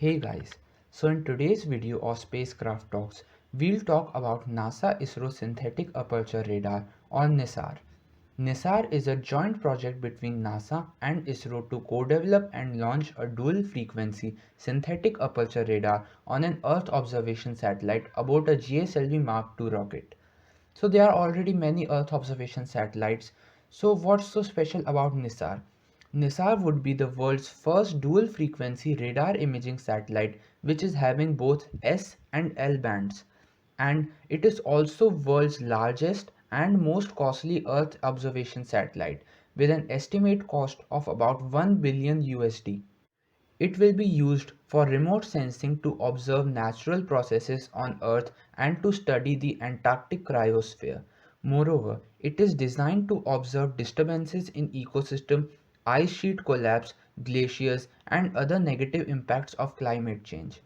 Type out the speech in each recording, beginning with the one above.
Hey guys, so in today's video of Spacecraft Talks, we'll talk about NASA-ISRO Synthetic Aperture Radar or NISAR. NISAR is a joint project between NASA and ISRO to co-develop and launch a dual-frequency synthetic aperture radar on an Earth observation satellite aboard a GSLV Mark II rocket. So there are already many Earth observation satellites. So what's so special about NISAR? NISAR would be the world's first dual frequency radar imaging satellite which is having both S and L bands. And it is also world's largest and most costly Earth observation satellite with an estimate cost of about 1 billion USD. It will be used for remote sensing to observe natural processes on Earth and to study the Antarctic cryosphere. Moreover, it is designed to observe disturbances in ecosystem, ice sheet collapse, glaciers, and other negative impacts of climate change.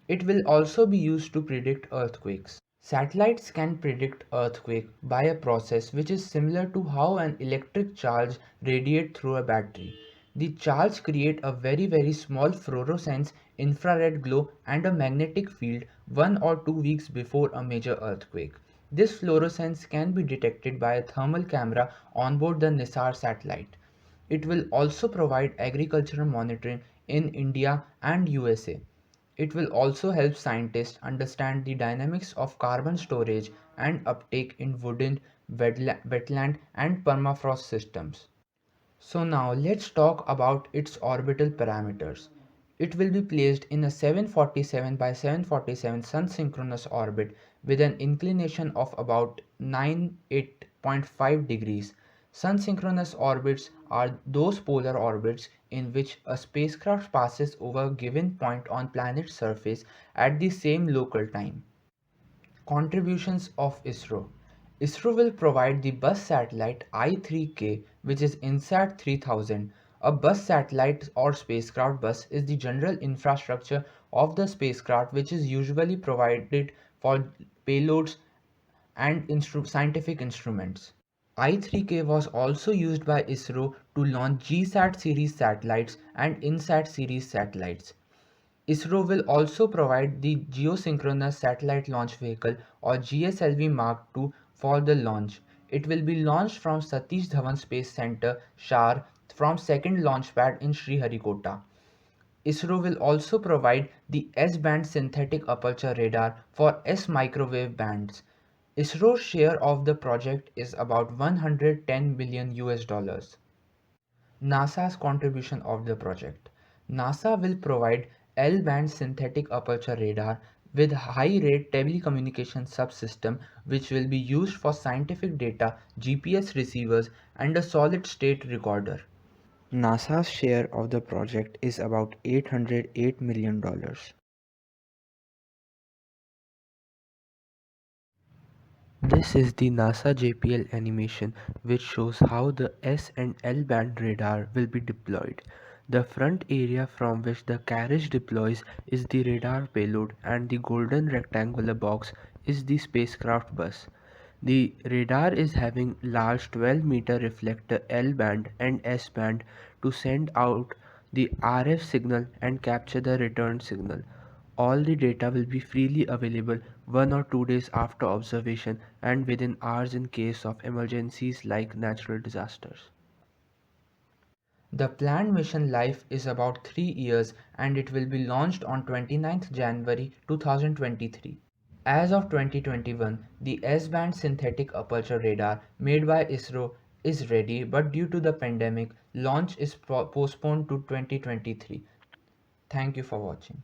It will also be used to predict earthquakes. Satellites can predict earthquake by a process which is similar to how an electric charge radiates through a battery. The charge creates a very small fluorescence, infrared glow and a magnetic field 1 or 2 weeks before a major earthquake. This fluorescence can be detected by a thermal camera onboard the NISAR satellite. It will also provide agricultural monitoring in India and USA. It will also help scientists understand the dynamics of carbon storage and uptake in wooded, wetland and permafrost systems. So now let's talk about its orbital parameters. It will be placed in a 747 by 747 sun synchronous orbit with an inclination of about 98.5 degrees. Sun synchronous orbits are those polar orbits in which a spacecraft passes over a given point on planet's surface at the same local time. Contributions of ISRO. ISRO will provide the bus satellite I3K, which is INSAT 3000. A bus satellite or spacecraft bus is the general infrastructure of the spacecraft which is usually provided for payloads and scientific instruments. I3K was also used by ISRO to launch GSAT series satellites and INSAT series satellites. ISRO will also provide the Geosynchronous Satellite Launch Vehicle or GSLV Mark II for the launch. It will be launched from Satish Dhawan Space Center, Shar, from second launch pad in Sriharikota. ISRO will also provide the S-band synthetic aperture radar for S microwave bands. ISRO's share of the project is about 110 billion US dollars. NASA's contribution of the project. NASA will provide L-band synthetic aperture radar with high-rate telecommunication subsystem which will be used for scientific data, GPS receivers and a solid-state recorder. NASA's share of the project is about $808 million. This is the NASA JPL animation which shows how the S and L band radar will be deployed. The front area from which the carriage deploys is the radar payload and the golden rectangular box is the spacecraft bus. The radar is having large 12-meter reflector L band and S band to send out the RF signal and capture the return signal. All the data will be freely available 1 or 2 days after observation and within hours in case of emergencies like natural disasters. The planned mission life is about 3 years and it will be launched on 29th January 2023. As of 2021, the S-band synthetic aperture radar made by ISRO is ready, but due to the pandemic, launch is postponed to 2023. Thank you for watching.